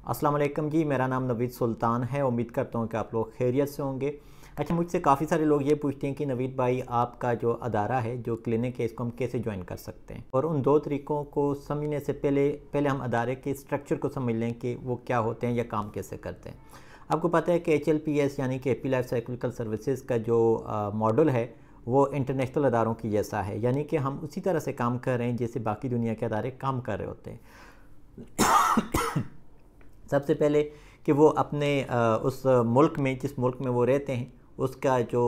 अस्सलाम वालेकुम जी, मेरा नाम नवीद सुल्तान है। उम्मीद करता हूँ कि आप लोग खैरियत से होंगे। अच्छा, मुझसे काफ़ी सारे लोग ये पूछते हैं कि नवीद भाई, आपका जो अदारा है, जो क्लिनिक है, इसको हम कैसे ज्वाइन कर सकते हैं। और उन दो तरीक़ों को समझने से पहले हम अदारे के स्ट्रक्चर को समझ लें कि वो क्या होते हैं या काम कैसे करते हैं। आपको पता है कि HLPS यानी कि हैप्पी लाइफ साइकिलिकल सर्विसेज का जो मॉडल है वो इंटरनेशनल अदारों की जैसा है, यानी कि हम उसी तरह से काम कर रहे हैं जैसे बाकी दुनिया के अदारे काम कर रहे होते हैं। सबसे पहले कि वो अपने उस मुल्क में, जिस मुल्क में वो रहते हैं, उसका जो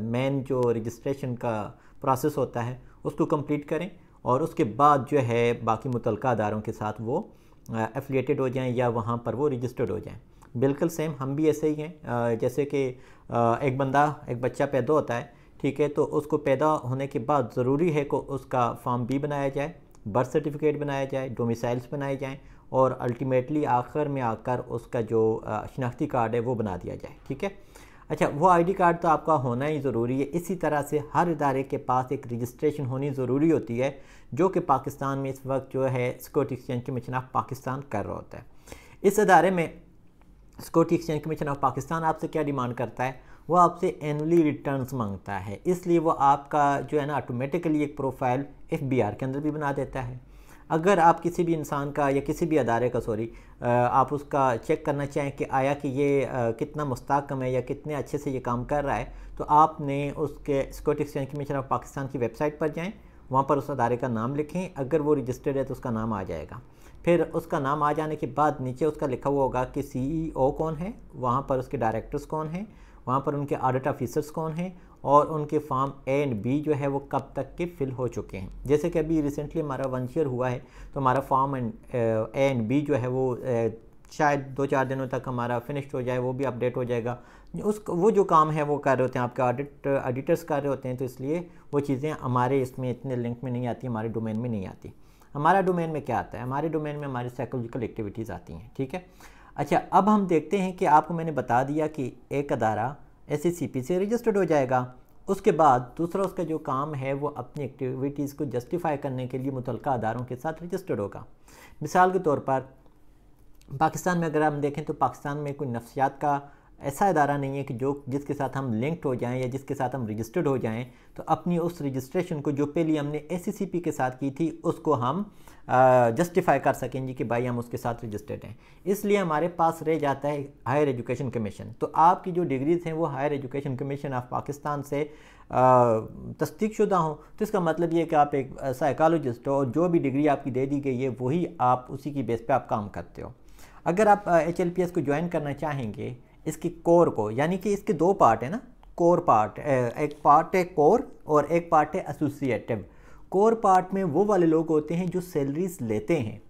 मेन जो रजिस्ट्रेशन का प्रोसेस होता है उसको कंप्लीट करें और उसके बाद जो है बाकी मुतल्लिका अदारों के साथ वो एफिलिएटेड हो जाएं या वहाँ पर वो रजिस्टर्ड हो जाएं। बिल्कुल सेम हम भी ऐसे ही हैं। जैसे कि एक बच्चा पैदा होता है, ठीक है, तो उसको पैदा होने के बाद ज़रूरी है कि उसका फॉर्म B बनाया जाए, बर्थ सर्टिफिकेट बनाया जाए, डोमिसाइल्स बनाए जाएं और अल्टीमेटली आखिर में आकर उसका जो शनाख्ती कार्ड है वो बना दिया जाए, ठीक है। अच्छा, वो आईडी कार्ड तो आपका होना ही ज़रूरी है। इसी तरह से हर इदारे के पास एक रजिस्ट्रेशन होनी ज़रूरी होती है, जो कि पाकिस्तान में इस वक्त जो है security exchange commission of Pakistan कर रहा होता है। इस अदारे में security exchange commission of Pakistan आपसे क्या डिमांड करता है? वो आपसे एनुअली रिटर्न्स मांगता है। इसलिए वो आपका जो है ना ऑटोमेटिकली एक प्रोफाइल FBR के अंदर भी बना देता है। अगर आप किसी भी इंसान का या किसी भी अदारे का आप उसका चेक करना चाहें कि आया कि ये कितना मुस्तहकम है या कितने अच्छे से ये काम कर रहा है, तो आपने उसके security exchange commission of Pakistan की वेबसाइट पर जाएं, वहाँ पर उस अदारे का नाम लिखें। अगर वो रजिस्टर्ड है तो उसका नाम आ जाएगा। फिर उसका नाम आ जाने के बाद नीचे उसका लिखा हुआ होगा कि CEO कौन है, वहाँ पर उसके डायरेक्टर्स कौन हैं, वहाँ पर उनके ऑडिट ऑफिसर्स कौन हैं और उनके फॉर्म A एंड B जो है वो कब तक के फिल हो चुके हैं। जैसे कि अभी रिसेंटली हमारा 1 ईयर हुआ है, तो हमारा फॉर्म A एंड B जो है वो शायद 2-4 दिनों तक हमारा फिनिश्ड हो जाए, वो भी अपडेट हो जाएगा। वो जो काम है वो कर रहे होते हैं आपके ऑडिटर्स कर रहे होते हैं, तो इसलिए वो चीज़ें हमारे इसमें इतने लिंक में नहीं आती, हमारे डोमेन में नहीं आती। हमारा डोमेन में क्या आता है? हमारे डोमेन में हमारी साइकोलॉजिकल एक्टिविटीज़ आती हैं, ठीक है। अच्छा, अब हम देखते हैं कि आपको मैंने बता दिया कि एक अदारा SACP से रजिस्टर्ड हो जाएगा। उसके बाद दूसरा उसका जो काम है वो अपनी एक्टिविटीज़ को जस्टिफाई करने के लिए मुतल्लिका अदारों के साथ रजिस्टर्ड होगा। मिसाल के तौर पर पाकिस्तान में अगर हम देखें तो पाकिस्तान में कोई नफ्सियात का ऐसा अदारा नहीं है कि जिसके साथ हम लिंक्ड हो जाएं या जिसके साथ हम रजिस्टर्ड हो जाएं, तो अपनी उस रजिस्ट्रेशन को जो पहले हमने SACP के साथ की थी उसको हम जस्टिफाई कर सकेंगे कि भाई हम उसके साथ रजिस्टर्ड हैं। इसलिए हमारे पास रह जाता है हायर एजुकेशन कमीशन। तो आपकी जो डिग्रीज़ हैं वो higher education commission of Pakistan से तस्दीक शुदा हो, तो इसका मतलब ये है कि आप एक साइकोलॉजिस्ट हो और जो भी डिग्री आपकी दे दी गई है वही आप उसी की बेस पे आप काम करते हो। अगर आप HLPS को ज्वाइन करना चाहेंगे, इसकी कोर को, यानी कि इसके दो पार्ट है ना, कोर पार्ट, एक पार्ट है कोर और एक पार्ट है एसोसिएटिव। कोर पार्ट में वो वाले लोग होते हैं जो सैलरीज लेते हैं,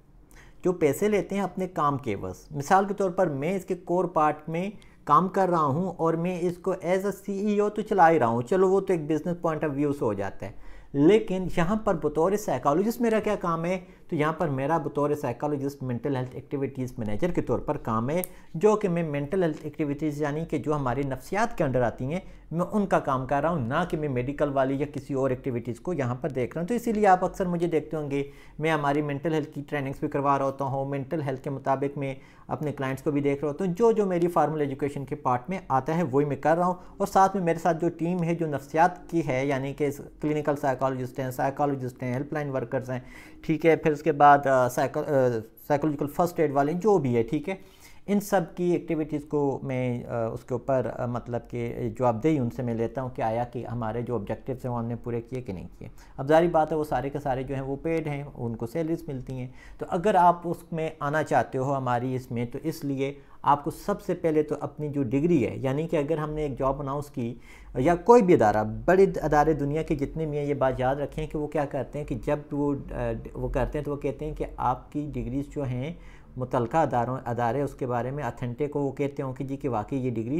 जो पैसे लेते हैं अपने काम के बस। मिसाल के तौर पर मैं इसके कोर पार्ट में काम कर रहा हूँ और मैं इसको एज अ CEO तो चला ही रहा हूँ, चलो वो तो एक बिजनेस पॉइंट ऑफ व्यू से हो जाता है। लेकिन यहाँ पर बतौर साइकोलॉजिस्ट मेरा क्या काम है? तो यहाँ पर मेरा बतौर psychologist mental health activities manager के तौर पर काम है, जो कि मैं मेंटल हेल्थ एक्टिविटीज़ यानी कि जो हमारी नफ्सियात के अंडर आती हैं मैं उनका काम कर रहा हूँ, ना कि मैं मेडिकल वाली या किसी और एक्टिविटीज़ को यहाँ पर देख रहा हूँ। तो इसीलिए आप अक्सर मुझे देखते होंगे मैं हमारी मेंटल हेल्थ की ट्रेनिंग्स भी करवा रहा होता हूँ, मेंटल हेल्थ के मुताबिक मैं अपने क्लाइंट्स को भी देख रहा होता हूँ। जो मेरी फार्मल एजुकेशन के पार्ट में आता है वही मैं कर रहा हूँ, और साथ में मेरे साथ जो टीम है जो नफ्सियात की है, यानी कि क्लिनिकल साइकोलॉजिस्ट हैं, हेल्पलाइन वर्कर्स हैं, ठीक है, फिर उसके बाद साइकोलॉजिकल फर्स्ट एड वाले जो भी है, ठीक है, इन सब की एक्टिविटीज़ को मैं उसके ऊपर मतलब कि जवाबदेही उनसे मैं लेता हूँ कि आया कि हमारे जो ऑब्जेक्टिव्स हैं वो हमने पूरे किए कि नहीं किए। अब जारी बात है वो सारे के सारे जो हैं वो पेड हैं, उनको सैलरीज मिलती हैं। तो अगर आप उसमें आना चाहते हो हमारी इसमें, तो इसलिए आपको सबसे पहले तो अपनी जो डिग्री है, यानी कि अगर हमने एक जॉब अनाउंस की या कोई भी अदारा, बड़े अदारे दुनिया के जितने भी हैं, ये बात याद रखें कि वो क्या करते हैं कि जब वो करते हैं तो वो कहते हैं कि आपकी डिग्रीज जो हैं मुतल्लिका अदारे उसके बारे में अथेंटिक को वो कहते हैं कि जी कि वाकई ये डिग्री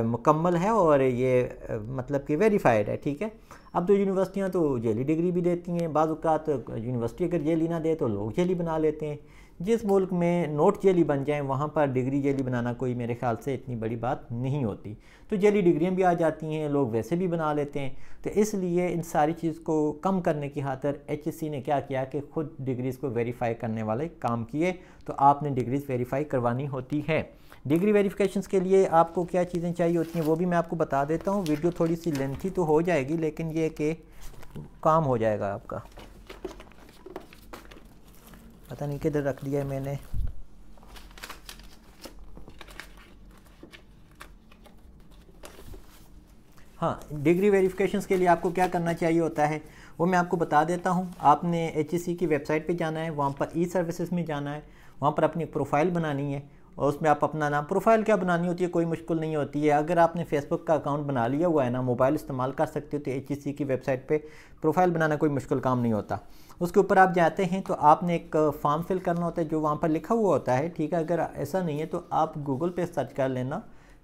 मुकम्मल है और ये मतलब कि वेरीफाइड है, ठीक है। अब तो यूनिवर्सिटियाँ तो जेली डिग्री भी देती हैं, बाज़ औक़ात यूनिवर्सिटी अगर जेली ना दे तो लोग जेली बना लेते हैं। जिस मुल्क में नोट जेली बन जाए वहाँ पर डिग्री जेली बनाना कोई मेरे ख्याल से इतनी बड़ी बात नहीं होती। तो जेली डिग्रियाँ भी आ जाती हैं, लोग वैसे भी बना लेते हैं। तो इसलिए इन सारी चीज़ को कम करने की खातिर HSC ने क्या किया कि ख़ुद डिग्रीज़ को वेरीफाई करने वाले काम किए। तो आपने डिग्रीज़ वेरीफाई करवानी होती है। डिग्री वेरिफिकेशंस के लिए आपको क्या चीज़ें चाहिए होती हैं वो भी मैं आपको बता देता हूँ। वीडियो थोड़ी सी लेंथी तो हो जाएगी, लेकिन ये कि काम हो जाएगा आपका। पता नहीं किधर रख दिया है मैंने। हाँ, डिग्री वेरिफिकेशंस के लिए आपको क्या करना चाहिए होता है वो मैं आपको बता देता हूँ। आपने HSC की वेबसाइट पे जाना है, वहाँ पर ई-सर्विसेज में जाना है, वहाँ पर अपनी प्रोफाइल बनानी है और उसमें आप अपना नाम, प्रोफाइल क्या बनानी होती है कोई मुश्किल नहीं होती है। अगर आपने फेसबुक का अकाउंट बना लिया हुआ है ना, मोबाइल इस्तेमाल कर सकते हो, तो HSC की वेबसाइट पे प्रोफाइल बनाना कोई मुश्किल काम नहीं होता। उसके ऊपर आप जाते हैं तो आपने एक फॉर्म फिल करना होता है जो वहाँ पर लिखा हुआ होता है, ठीक है। अगर ऐसा नहीं है तो आप गूगल पे सर्च कर लेना,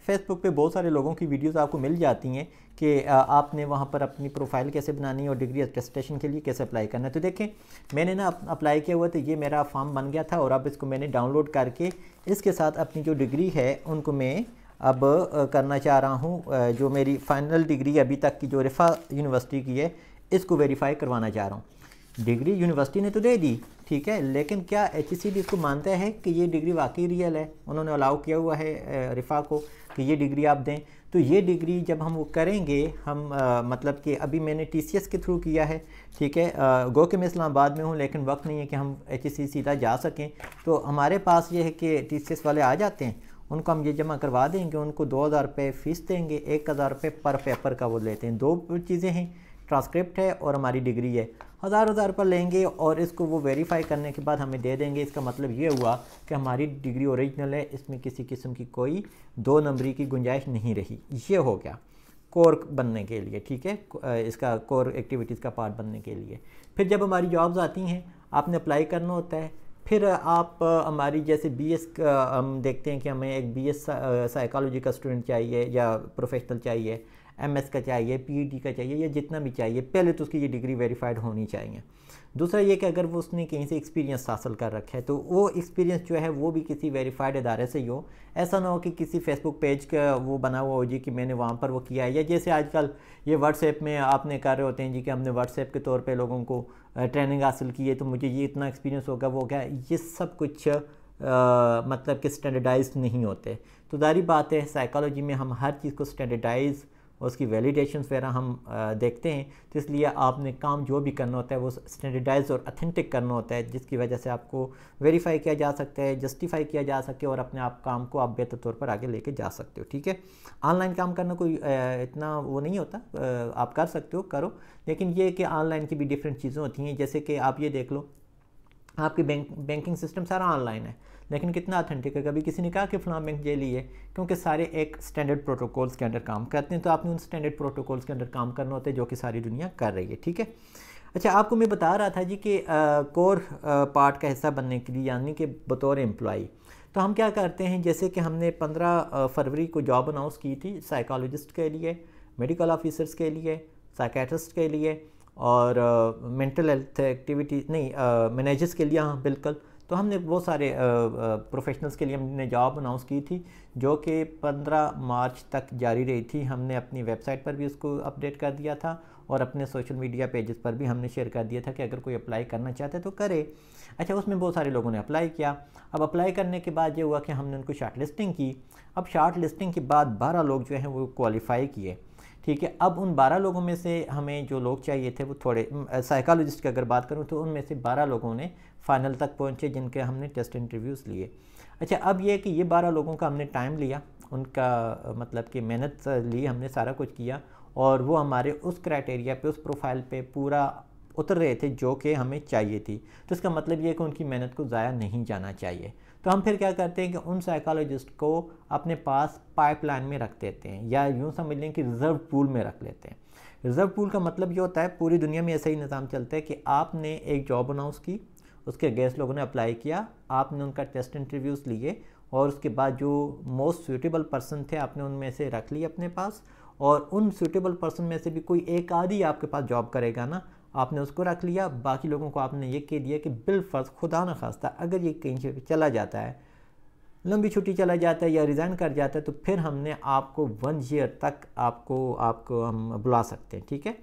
फेसबुक पे बहुत सारे लोगों की वीडियोस आपको मिल जाती हैं कि आपने वहाँ पर अपनी प्रोफाइल कैसे बनानी है और डिग्री अटेस्टेशन के लिए कैसे अप्लाई करना है। तो देखें, मैंने ना अप्लाई किया हुआ तो ये मेरा फॉर्म बन गया था और अब इसको मैंने डाउनलोड करके इसके साथ अपनी जो डिग्री है उनको मैं अब करना चाह रहा हूँ। जो मेरी फ़ाइनल डिग्री अभी तक की जो रिफ़ा यूनिवर्सिटी की है, इसको वेरीफाई करवाना चाह रहा हूँ। डिग्री यूनिवर्सिटी ने तो दे दी, ठीक है, लेकिन क्या HSC भी इसको मानता है कि ये डिग्री वाकई रियल है? उन्होंने अलाउ किया हुआ है रिफ़ा को कि ये डिग्री आप दें। तो ये डिग्री जब हम वो करेंगे, हम मतलब कि अभी मैंने TCS के थ्रू किया है, ठीक है। गो कि मैं इस्लामाबाद में हूँ, लेकिन वक्त नहीं है कि हम HSC सीधा जा सकें। तो हमारे पास ये है कि TCS वाले आ जाते हैं, उनको हम ये जमा करवा देंगे, उनको 2000 रुपये फ़ीस देंगे, 1000 रुपये पर पेपर का वो लेते हैं। दो चीज़ें हैं, ट्रांसक्रिप्ट है और हमारी डिग्री है। हज़ार रुपये लेंगे और इसको वो वेरीफाई करने के बाद हमें दे देंगे। इसका मतलब ये हुआ कि हमारी डिग्री ओरिजिनल है, इसमें किसी किस्म की कोई 2 नंबरी की गुंजाइश नहीं रही। ये हो गया कोर बनने के लिए, ठीक है, इसका कोर एक्टिविटीज़ का पार्ट बनने के लिए। फिर जब हमारी जॉब्स आती हैं, आपने अप्लाई करना होता है। फिर आप हमारी जैसे BS हम देखते हैं कि हमें एक BS साइकोलॉजी का स्टूडेंट चाहिए या प्रोफेशनल चाहिए, MS का चाहिए, PhD का चाहिए, या जितना भी चाहिए, पहले तो उसकी ये डिग्री वेरीफाइड होनी चाहिए। दूसरा ये कि अगर वो उसने कहीं से एक्सपीरियंस हासिल कर रखा है तो वो एक्सपीरियंस जो है वो भी किसी वेरीफाइड इदारे से ही हो। ऐसा ना हो कि किसी फेसबुक पेज का वो बना हुआ हो जी कि मैंने वहाँ पर वो किया है, या जैसे आजकल ये व्हाट्सएप में आपने कर रहे होते हैं जी कि हमने व्हाट्सएप के तौर पर लोगों को ट्रेनिंग हासिल की है तो मुझे ये इतना एक्सपीरियंस होगा, वो क्या, ये सब कुछ मतलब कि स्टैंडर्डाइज नहीं होते। तो जारी बात है, साइकोलॉजी में हम हर चीज़ को स्टैंडर्डाइज, उसकी वैलिडेशंस वगैरह हम देखते हैं। तो इसलिए आपने काम जो भी करना होता है वो स्टैंडर्डाइज और अथेंटिक करना होता है, जिसकी वजह से आपको वेरीफाई किया जा सकता है, जस्टिफाई किया जा सके और अपने आप काम को आप बेहतर तौर पर आगे लेके जा सकते हो, ठीक है। ऑनलाइन काम करना कोई इतना वो नहीं होता, आप कर सकते हो, करो, लेकिन ये कि ऑनलाइन की भी डिफरेंट चीज़ें होती हैं। जैसे कि आप ये देख लो, आपकी बैंकिंग सिस्टम सारा ऑनलाइन है, लेकिन कितना अथेंटिक है? कभी किसी ने कहा कि फ़लाँ बैंक जेली है? क्योंकि सारे एक स्टैंडर्ड प्रोटोकॉल्स के अंडर काम करते हैं। तो आपने उन स्टैंडर्ड प्रोटोकॉल्स के अंडर काम करना होता है जो कि सारी दुनिया कर रही है, ठीक है। अच्छा, आपको मैं बता रहा था जी कि कोर पार्ट का हिस्सा बनने के लिए, यानी कि बतौर एम्प्लॉई, तो हम क्या करते हैं, जैसे कि हमने 15 फरवरी को जॉब अनाउंस की थी साइकोलॉजिस्ट के लिए, मेडिकल ऑफिसर्स के लिए, साइकेट्रिस्ट के लिए और मेंटल हेल्थ एक्टिविटी नहीं मैनेजर्स के लिए, हाँ बिल्कुल। तो हमने बहुत सारे प्रोफेशनल्स के लिए हमने जॉब अनाउंस की थी जो कि 15 मार्च तक जारी रही थी। हमने अपनी वेबसाइट पर भी उसको अपडेट कर दिया था और अपने सोशल मीडिया पेजेस पर भी हमने शेयर कर दिया था कि अगर कोई अप्लाई करना चाहता है तो करे। अच्छा, उसमें बहुत सारे लोगों ने अप्लाई किया। अब अप्लाई करने के बाद ये हुआ कि हमने उनको शार्ट लिस्टिंग की। अब शार्ट लिस्टिंग के बाद 12 लोग जो हैं वो क्वालिफाई किए, ठीक है। अब उन 12 लोगों में से हमें जो लोग चाहिए थे वो थोड़े, साइकोलॉजिस्ट की अगर बात करूं तो उनमें से 12 लोगों ने फाइनल तक पहुंचे जिनके हमने टेस्ट इंटरव्यूज़ लिए। अच्छा, अब ये कि ये 12 लोगों का हमने टाइम लिया, उनका मतलब कि मेहनत ली, हमने सारा कुछ किया और वो हमारे उस क्राइटेरिया पे, उस प्रोफाइल पे पूरा उतर रहे थे जो कि हमें चाहिए थी। तो इसका मतलब ये कि उनकी मेहनत को ज़ाया नहीं जाना चाहिए। तो हम फिर क्या करते हैं कि उन साइकोलॉजिस्ट को अपने पास पाइपलाइन में रख देते हैं, या यूँ समझ लें कि रिज़र्व पूल में रख लेते हैं। रिज़र्व पूल का मतलब ये होता है, पूरी दुनिया में ऐसा ही निज़ाम चलता है कि आपने एक जॉब अनाउंस की, उसके अगेंस्ट लोगों ने अप्लाई किया, आपने उनका टेस्ट इंटरव्यूज़ लिए और उसके बाद जो मोस्ट सूटेबल पर्सन थे आपने उनमें से रख लिए अपने पास, और उन सूटेबल पर्सन में से भी कोई एक आधी आपके पास जॉब करेगा ना, आपने उसको रख लिया, बाकी लोगों को आपने ये कह दिया कि बिलफर्ज खुदा न खास्ता अगर ये कहीं से चला जाता है, लंबी छुट्टी चला जाता है या रिज़ाइन कर जाता है, तो फिर हमने आपको 1 ईयर तक आपको हम बुला सकते हैं। ठीक है,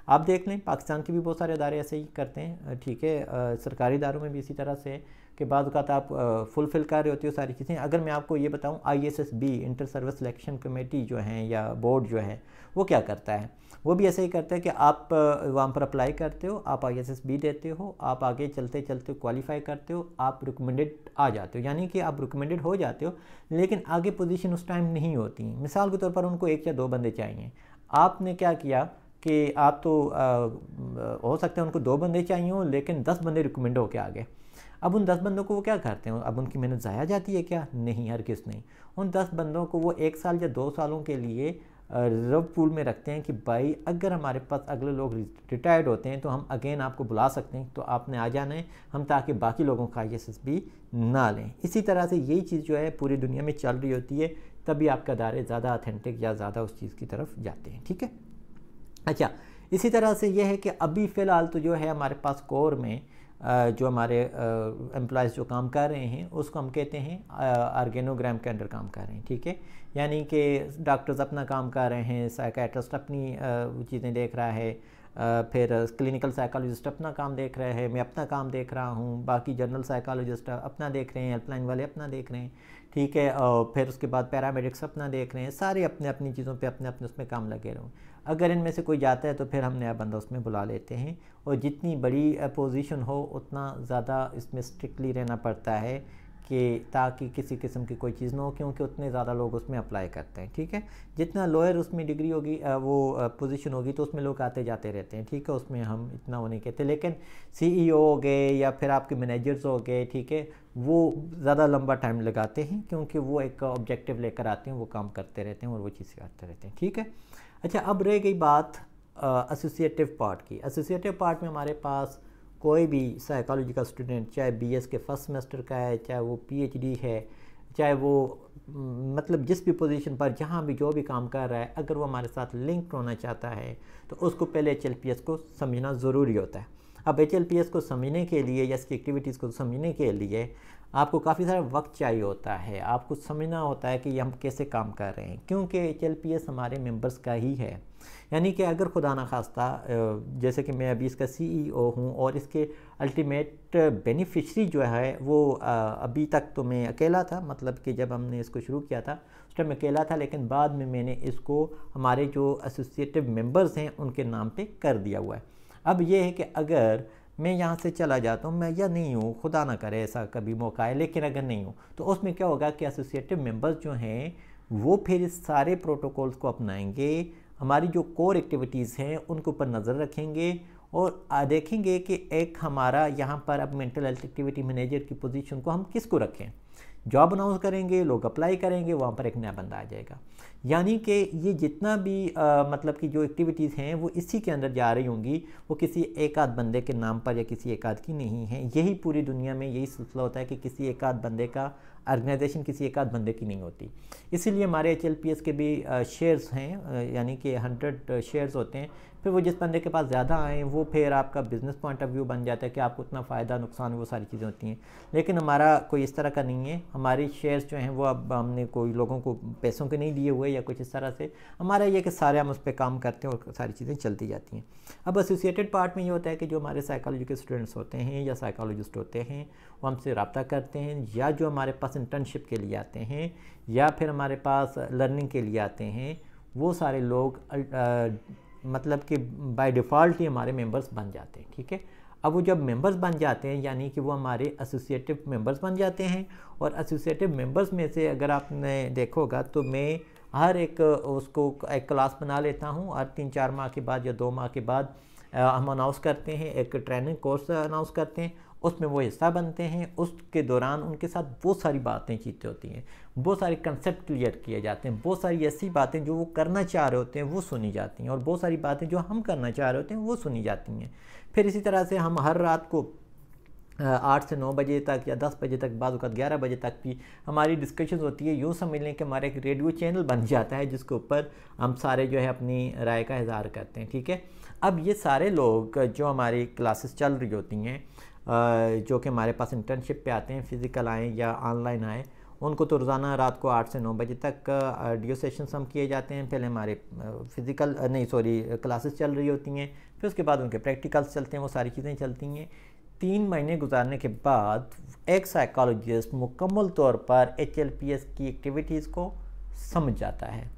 आप देख लें पाकिस्तान के भी बहुत सारे इदारे ऐसे ही करते हैं। ठीक है, सरकारी इदारों में भी इसी तरह से कि बाद वक़्त आप फुलफ़िल कर रहे होते हो सारी चीज़ें। अगर मैं आपको ये बताऊं, ISSB inter service selection committee जो है या बोर्ड जो है वो क्या करता है, वो भी ऐसे ही करता है कि आप वहाँ पर अप्लाई करते हो, आप ISSB देते हो, आप आगे चलते चलते क्वालिफाई करते हो, आप रिकमेंडेड आ जाते हो, यानी कि आप रिकमेंडेड हो जाते हो, लेकिन आगे पोजीशन उस टाइम नहीं होती। मिसाल के तौर पर उनको 1 या 2 बंदे चाहिए, आपने क्या किया कि आप तो हो सकता है उनको 2 बंदे चाहिए हो, लेकिन 10 बंदे रिकमेंड होकर आ गए। अब उन 10 बंदों को वो क्या करते हैं, अब उनकी मेहनत ज़ाया जाती है क्या? नहीं, हर किस नहीं। उन 10 बंदों को वो 1 साल या 2 सालों के लिए रिजर्व पूल में रखते हैं कि भाई अगर हमारे पास अगले लोग रिटायर्ड होते हैं तो हम अगेन आपको बुला सकते हैं, तो आपने आ जाना है हम, ताकि बाकी लोगों का ISSB ना लें। इसी तरह से यही चीज़ जो है पूरी दुनिया में चल रही होती है, तभी आपका इदारे ज़्यादा ऑथेंटिक या ज़्यादा उस चीज़ की तरफ जाते हैं। ठीक है, अच्छा, इसी तरह से यह है कि अभी फ़िलहाल तो जो है हमारे पास कोर में जो हमारे एम्प्लॉयज़ जो काम कर रहे हैं उसको हम कहते हैं ऑर्गेनोग्राम के अंडर काम कर रहे हैं। ठीक है, यानी कि डॉक्टर्स अपना काम कर रहे हैं, साइकेट्रिस्ट अपनी चीज़ें देख रहा है, फिर क्लिनिकल साइकोलॉजिस्ट अपना काम देख रहे हैं, मैं अपना काम देख रहा हूँ, बाकी जनरल साइकोलॉजिस्ट अपना देख रहे हैं, हेल्पलाइन वाले अपना देख रहे हैं। ठीक है, और फिर उसके बाद पैरामेडिक्स अपना देख रहे हैं, सारे अपने अपनी चीज़ों पे अपने अपने उसमें काम लगे रहो। अगर इनमें से कोई जाता है तो फिर हम नया बंदा उसमें बुला लेते हैं, और जितनी बड़ी पोजीशन हो उतना ज़्यादा इसमें स्ट्रिक्टली रहना पड़ता है कि ताकि किसी किस्म की कोई चीज़ ना हो, क्योंकि उतने ज़्यादा लोग उसमें अप्लाई करते हैं। ठीक है, जितना लोअर उसमें डिग्री होगी वो पोजीशन होगी तो उसमें लोग आते जाते रहते हैं। ठीक है, उसमें हम इतना वो नहीं कहते, लेकिन CEO हो गए या फिर आपके मैनेजर्स हो गए, ठीक है, वो ज़्यादा लंबा टाइम लगाते हैं, क्योंकि वो एक ऑब्जेक्टिव लेकर आते हैं, वो काम करते रहते हैं और वो चीज़ करते रहते हैं। ठीक है, अच्छा, अब रह गई बात एसोसिएटिव पार्ट की। एसोसिएटिव पार्ट में हमारे पास कोई भी साइकोलॉजी का स्टूडेंट, चाहे BS के फर्स्ट सेमेस्टर का है, चाहे वो PhD है, चाहे वो मतलब जिस भी पोजीशन पर जहाँ भी जो भी काम कर रहा है, अगर वो हमारे साथ लिंक होना चाहता है तो उसको पहले HLPS को समझना ज़रूरी होता है। अब HLPS को समझने के लिए या इसकी एक्टिविटीज़ को समझने के लिए आपको काफ़ी सारा वक्त चाहिए होता है, आपको समझना होता है कि हम कैसे काम कर रहे हैं, क्योंकि HLPS हमारे मेंबर्स का ही है। यानी कि अगर खुदा ना खास्ता जैसे कि मैं अभी इसका CEO हूँ और इसके अल्टीमेट बेनिफिशरी जो है वो अभी तक तो मैं अकेला था, मतलब कि जब हमने इसको शुरू किया था उस टाइम अकेला था, लेकिन बाद में मैंने इसको हमारे जो एसोसिएटिव मेंबर्स हैं उनके नाम पे कर दिया हुआ है। अब ये है कि अगर मैं यहाँ से चला जाता हूँ, मैं या नहीं हूँ, खुदा ना करे ऐसा कभी मौका है, लेकिन अगर नहीं हूँ तो उसमें क्या होगा कि एसोसिएटिव मेंबर्स जो हैं वो फिर इस सारे प्रोटोकॉल्स को अपनाएंगे, हमारी जो कोर एक्टिविटीज़ हैं उनके ऊपर नज़र रखेंगे और देखेंगे कि एक हमारा यहाँ पर अब मेंटल हेल्थ एक्टिविटी मैनेजर की पोजीशन को हम किसको रखें। जॉब अनाउंस करेंगे, लोग अप्लाई करेंगे, वहाँ पर एक नया बंदा आ जाएगा। यानी कि ये जितना भी मतलब कि जो एक्टिविटीज़ हैं वो इसी के अंदर जा रही होंगी, वो किसी एक आध बंदे के नाम पर या किसी एक आध की नहीं है। यही पूरी दुनिया में यही सिलसिला होता है कि किसी एक आध बंदे का ऑर्गेनाइजेशन किसी एक आध बंदे की नहीं होती। इसीलिए हमारे HLPS के भी शेयर्स हैं, यानी कि 100 शेयर्स होते हैं। फिर वो जिस बंदे के पास ज़्यादा आए वो फिर आपका बिज़नेस पॉइंट ऑफ व्यू बन जाता है कि आपको उतना फ़ायदा नुकसान वो सारी चीज़ें होती हैं। लेकिन हमारा कोई इस तरह का नहीं है, हमारी शेयर्स जो हैं वो अब हमने कोई लोगों को पैसों के नहीं दिए हुए या कुछ इस तरह से। हमारा ये कि सारे हम उस पर काम करते हैं और सारी चीज़ें चलती जाती हैं। अब एसोसिएटेड पार्ट में ये होता है कि जो हमारे साइकोलॉजी के स्टूडेंट्स होते हैं या साइकोलॉजिस्ट होते हैं वो हमसे रब्ता करते हैं, या जो हमारे पास इंटर्नशिप के लिए आते हैं या फिर हमारे पास लर्निंग के लिए आते हैं, वो सारे लोग मतलब कि बाय डिफ़ॉल्ट ही हमारे मेंबर्स बन जाते हैं। ठीक है, अब वो जब मेंबर्स बन जाते हैं यानी कि वो हमारे एसोसिएटिव मेंबर्स बन जाते हैं, और एसोसिएटिव मेंबर्स में से अगर आपने देखोगा तो मैं हर एक उसको एक क्लास बना लेता हूँ, और 3-4 माह के बाद या 2 माह के बाद हम अनाउंस करते हैं, एक ट्रेनिंग कोर्स अनाउंस करते हैं, उसमें वो हिस्सा बनते हैं। उसके दौरान उनके साथ बहुत सारी बातें चीतें होती हैं, बहुत सारे कंसेप्ट क्लियर किए जाते हैं, बहुत सारी ऐसी बातें जो वो करना चाह रहे होते हैं वो सुनी जाती हैं, और बहुत सारी बातें जो हम करना चाह रहे होते हैं वो सुनी जाती हैं। फिर इसी तरह से हम हर रात को 8 से 9 बजे तक या 10 बजे तक, बाद 11 बजे तक भी हमारी डिस्कशन होती है। यूँ समझ लें कि हमारा एक रेडियो चैनल बन जाता है जिसके ऊपर हम सारे जो है अपनी राय का इज़हार करते हैं। ठीक है, अब ये सारे लोग जो हमारी क्लासेस चल रही होती हैं, जो कि हमारे पास इंटर्नशिप पे आते हैं, फ़िज़िकल आएँ या ऑनलाइन आएँ, उनको तो रोज़ाना रात को 8 से 9 बजे तक ऑडियो सेशंस हम किए जाते हैं। पहले हमारे क्लासेस चल रही होती हैं, फिर उसके बाद उनके प्रैक्टिकल्स चलते हैं, वो सारी चीज़ें चलती हैं। 3 महीने गुजारने के बाद एक साइकोलॉजिस्ट मुकम्मल तौर पर HLPS की एक्टिविटीज़ को समझ जाता है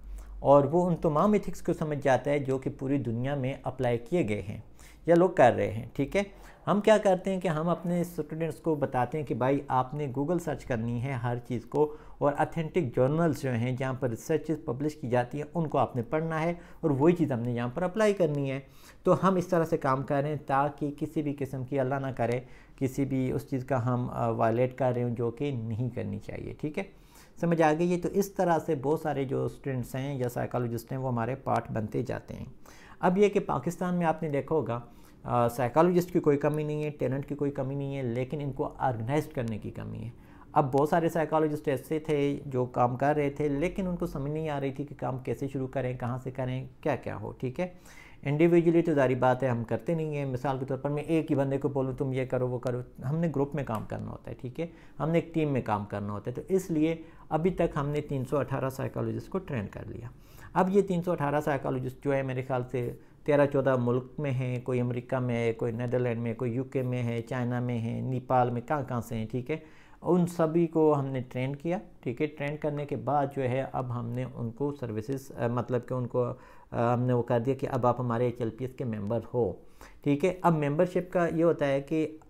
और वो उन तमाम एथिक्स को समझ जाता है जो कि पूरी दुनिया में अप्लाई किए गए हैं या लोग कर रहे हैं। ठीक है, हम क्या करते हैं कि हम अपने स्टूडेंट्स को बताते हैं कि भाई आपने गूगल सर्च करनी है हर चीज़ को, और अथेंटिक जर्नल्स जो हैं जहाँ पर रिसर्च पब्लिश की जाती हैं उनको आपने पढ़ना है और वही चीज़ हमने यहाँ पर अप्लाई करनी है। तो हम इस तरह से काम कर रहे हैं ताकि किसी भी किस्म की, अल्लाह ना करे, किसी भी उस चीज़ का हम वायलेट कर रहे हो जो कि नहीं करनी चाहिए। ठीक है, समझ आ गई है। तो इस तरह से बहुत सारे जो स्टूडेंट्स हैं या साइकोलॉजिस्ट हैं वो हमारे पार्ट बनते जाते हैं। अब ये कि पाकिस्तान में आपने देखा होगा साइकोलॉजिस्ट की कोई कमी नहीं है, टैलेंट की कोई कमी नहीं है, लेकिन इनको ऑर्गेनाइज करने की कमी है। अब बहुत सारे साइकोलॉजिस्ट ऐसे थे जो काम कर रहे थे लेकिन उनको समझ नहीं आ रही थी कि काम कैसे शुरू करें, कहाँ से करें, क्या क्या हो। ठीक है, इंडिविजुअली तो जारी बात है हम करते नहीं हैं। मिसाल के तौर पर मैं एक ही बंदे को बोलूँ तुम ये करो वो करो, हमने ग्रुप में काम करना होता है। ठीक है, हमने एक टीम में काम करना होता है। तो इसलिए अभी तक हमने 318 साइकोलॉजिस्ट को ट्रेन कर लिया। अब ये 318 साइकोलॉजिस्ट जो है मेरे ख्याल से 13-14 मुल्क में हैं, कोई अमेरिका में है, कोई नीदरलैंड में, कोई यूके में है, चाइना में है, नेपाल में, कहाँ से हैं। ठीक है, उन सभी को हमने ट्रेन किया। ठीक है, ट्रेन करने के बाद जो है अब हमने उनको सर्विसेज मतलब कि उनको हमने वो कर दिया कि अब आप हमारे HLPS के मेंबर हो। ठीक है, अब मेंबरशिप का ये होता है कि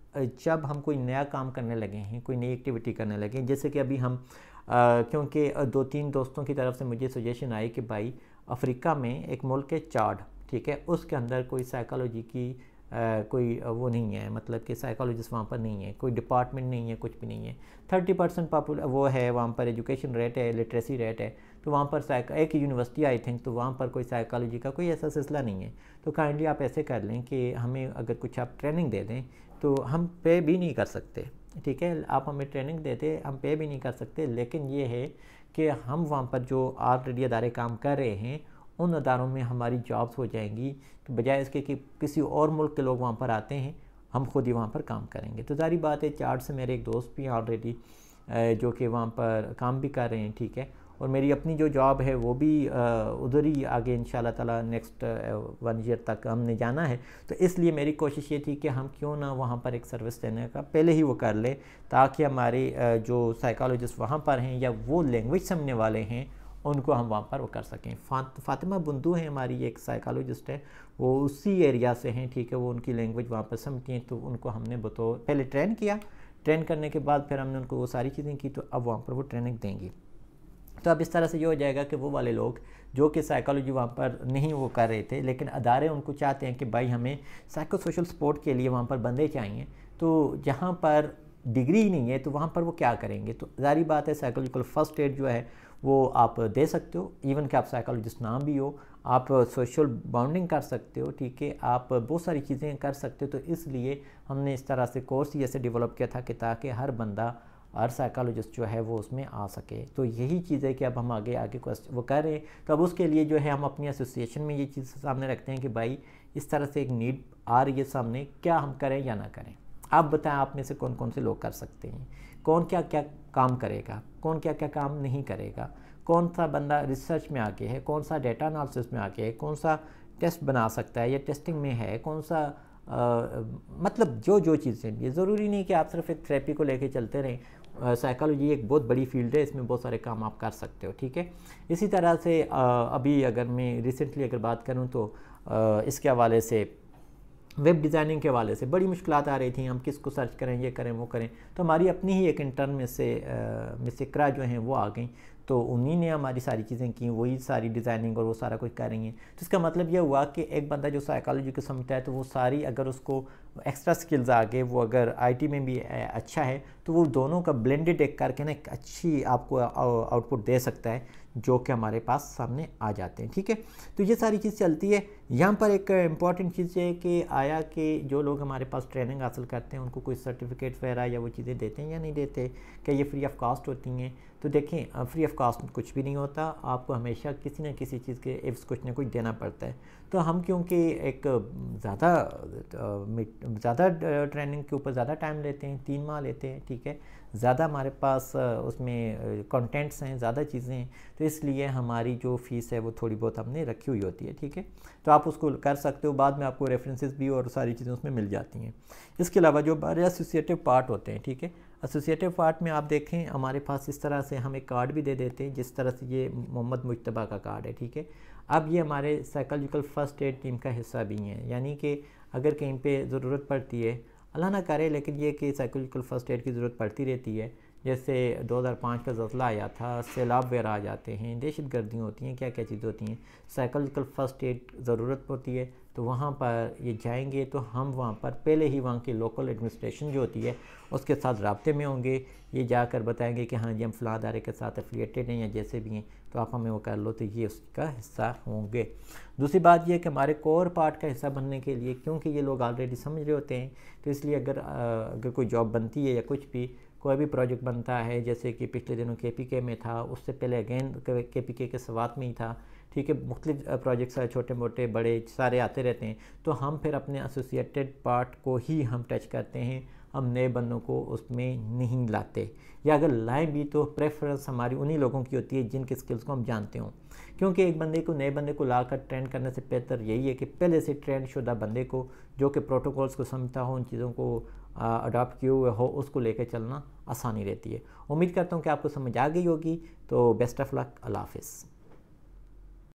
जब हम कोई नया काम करने लगे हैं, कोई नई एक्टिविटी करने लगे हैं, जैसे कि अभी हम क्योंकि 2-3 दोस्तों की तरफ से मुझे सजेशन आई कि भाई अफ्रीका में एक मुल्क है चाड, ठीक है, उसके अंदर कोई साइकोलॉजी की कोई वो नहीं है, मतलब कि साइकोलॉजिस्ट वहाँ पर नहीं है, कोई डिपार्टमेंट नहीं है, कुछ भी नहीं है। 30% वो है वहाँ पर, एजुकेशन रेट है, लिटरेसी रेट है। तो वहाँ पर एक यूनिवर्सिटी आई थिंक, तो वहाँ पर कोई साइकोलॉजी का कोई ऐसा सिलसिला नहीं है। तो काइंडली आप ऐसे कर लें कि हमें अगर कुछ आप ट्रेनिंग दे दें तो हम पे भी नहीं कर सकते। ठीक है, आप हमें ट्रेनिंग देते, हम पे भी नहीं कर सकते, लेकिन ये है कि हम वहाँ पर जो ऑलरेडी अदारे काम कर रहे हैं उन अदारों में हमारी जॉब्स हो जाएंगी, तो बजाय इसके कि किसी और मुल्क के लोग वहाँ पर आते हैं, हम खुद ही वहाँ पर काम करेंगे। तो सारी बात है, चार्ट से मेरे एक दोस्त भी हैं ऑलरेडी जो कि वहाँ पर काम भी कर रहे हैं। ठीक है, और मेरी अपनी जो जॉब है वो भी उधर ही आगे इंशाल्लाह ताला नेक्स्ट 1 ईयर तक हमने जाना है। तो इसलिए मेरी कोशिश ये थी कि हम क्यों ना वहाँ पर एक सर्विस देने का पहले ही वो कर लें, ताकि हमारे जो साइकोलॉजिस्ट वहाँ पर हैं या वो लैंग्वेज समझने वाले हैं उनको हम वहाँ पर वो कर सकें। फातिमा बुंदू हैं हमारी, एक साइकोलॉजिस्ट है, वो उसी एरिया से हैं। ठीक है, वो उनकी लैंग्वेज वहाँ पर समझती हैं, तो उनको हमने बतौर पहले ट्रेन किया। ट्रेन करने के बाद फिर हमने उनको वो सारी चीज़ें की, तो अब वहाँ पर वो ट्रेनिंग देंगी। तो अब इस तरह से ये हो जाएगा कि वो वाले लोग जो कि साइकोलॉजी वहाँ पर नहीं वो कर रहे थे, लेकिन अदारे उनको चाहते हैं कि भाई हमें साइको सोशल सपोर्ट के लिए वहाँ पर बंदे चाहिए, तो जहाँ पर डिग्री ही नहीं है तो वहाँ पर वो क्या करेंगे। तो जारी बात है, साइकोलॉजिकल फर्स्ट एड जो है वो आप दे सकते हो, इवन कि आप साइकोलॉजिस्ट ना भी हो, आप सोशल बॉन्डिंग कर सकते हो। ठीक है, आप बहुत सारी चीज़ें कर सकते हो। तो इसलिए हमने इस तरह से कोर्स ही ऐसे डेवलप किया था कि ताकि हर बंदा, हर साइकोलॉजिस्ट जो है वो उसमें आ सके। तो यही चीज़ है कि अब हम आगे वो कर रहे हैं। तो अब उसके लिए जो है हम अपनी एसोसिएशन में ये चीज़ सामने रखते हैं कि भाई इस तरह से एक नीड आ रही है सामने, क्या हम करें या ना करें। आप बताएं, आप में से कौन कौन से लोग कर सकते हैं, कौन क्या क्या काम करेगा, कौन क्या क्या काम नहीं करेगा, कौन सा बंदा रिसर्च में आगे है, कौन सा डेटा एनालिसिस में आगे है, कौन सा टेस्ट बना सकता है या टेस्टिंग में है, कौन सा मतलब जो चीज़ें। ये ज़रूरी नहीं कि आप सिर्फ एक थेरेपी को लेके चलते रहें। साइकोलॉजी एक बहुत बड़ी फील्ड है, इसमें बहुत सारे काम आप कर सकते हो। ठीक है, इसी तरह से अभी अगर मैं रिसेंटली अगर बात करूँ तो इसके हवाले से वेब डिज़ाइनिंग के हवाले से बड़ी मुश्किलात आ रही थी, हम किसको सर्च करें, ये करें वो करें। तो हमारी अपनी ही एक इंटर्न में से मिस इकरा जो हैं वो आ गई, तो उन्हीं ने हमारी सारी चीज़ें की, वही सारी डिज़ाइनिंग और वो सारा कुछ कर रही हैं। तो इसका मतलब ये हुआ कि एक बंदा जो साइकोलॉजी को समझता है तो वो सारी, अगर उसको एक्स्ट्रा स्किल्स आ गए, वो अगर आईटी में भी अच्छा है, तो वो दोनों का ब्लेंडेड एक करके ना एक अच्छी आपको आउटपुट दे सकता है, जो कि हमारे पास सामने आ जाते हैं। ठीक है, तो ये सारी चीज़ चलती है। यहाँ पर एक इम्पॉर्टेंट चीज़ है कि आया कि जो लोग हमारे पास ट्रेनिंग हासिल करते हैं उनको कोई सर्टिफिकेट वगैरह या वो चीज़ें देते हैं या नहीं देते, क्या ये फ्री ऑफ कॉस्ट होती हैं। तो देखें, फ्री ऑफ कॉस्ट कुछ भी नहीं होता, आपको हमेशा किसी न किसी चीज़ के इफ्स कुछ ना कुछ देना पड़ता है। तो हम क्योंकि एक ज़्यादा ट्रेनिंग के ऊपर ज़्यादा टाइम लेते हैं, 3 माह लेते हैं, ठीक है, ज़्यादा हमारे पास उसमें कंटेंट्स हैं, ज़्यादा चीज़ें हैं, तो इसलिए हमारी जो फ़ीस है वो थोड़ी बहुत हमने रखी हुई होती है, ठीक है। तो आप उसको कर सकते हो, बाद में आपको रेफरेंसेस भी और सारी चीज़ें उसमें मिल जाती हैं। इसके अलावा जो हमारे एसोसिएटिव पार्ट होते हैं, ठीक है, एसोसिएटिव पार्ट में आप देखें हमारे पास इस तरह से हम एक कार्ड भी दे देते हैं, जिस तरह से ये मोहम्मद मुज्तबा का कार्ड है, ठीक है। अब ये हमारे साइकोलॉजिकल फ़र्स्ट एड टीम का हिस्सा भी हैं, यानी कि अगर कहीं पे ज़रूरत पड़ती है, अल्लाह ना करे, लेकिन ये कि साइकोलॉजिकल फ़र्स्ट एड की ज़रूरत पड़ती रहती है। जैसे 2005 का ज़ल्ज़ला आया था, सैलाब वगैरह आ जाते हैं, दहशत गर्दियाँ होती हैं, क्या क्या चीज़ें होती हैं, साइकोलॉजिकल फ़र्स्ट एड ज़रूरत होती है, तो वहाँ पर ये जाएंगे तो हम वहाँ पर पहले ही वहाँ की लोकल एडमिनिस्ट्रेशन जो होती है उसके साथ राब्ते में होंगे। ये जाकर बताएंगे कि हाँ जी हम फ़लाँ अदारे के साथ एफिलिएटेड हैं या जैसे भी हैं, तो आप हमें वो कर लो, तो ये उसका हिस्सा होंगे। दूसरी बात ये कि हमारे कोर पार्ट का हिस्सा बनने के लिए, क्योंकि ये लोग ऑलरेडी समझ रहे होते हैं, तो इसलिए अगर कोई जॉब बनती है या कुछ भी कोई भी प्रोजेक्ट बनता है, जैसे कि पिछले दिनों KPK में था, उससे पहले अगेन KPK के सवात में ही था, ठीक है, मुख्तलिफ प्रोजेक्ट्स छोटे मोटे बड़े सारे आते रहते हैं, तो हम फिर अपने एसोसिएटेड पार्ट को ही हम टच करते हैं, हम नए बंदों को उसमें नहीं लाते, या अगर लाएँ भी तो प्रेफरेंस हमारी उन्हीं लोगों की होती है जिनके स्किल्स को हम जानते हों, क्योंकि एक बंदे को नए बंदे को लाकर ट्रेन करने से बेहतर यही है कि पहले से ट्रेन शुदा बंदे को, जो कि प्रोटोकॉल्स को समझता हो, उन चीज़ों को अडॉप्ट किए हुए हो, उसको लेकर चलना आसानी रहती है। उम्मीद करता हूँ कि आपको समझ आ गई होगी। तो बेस्ट ऑफ लक, अल्लाह हाफ़िज़।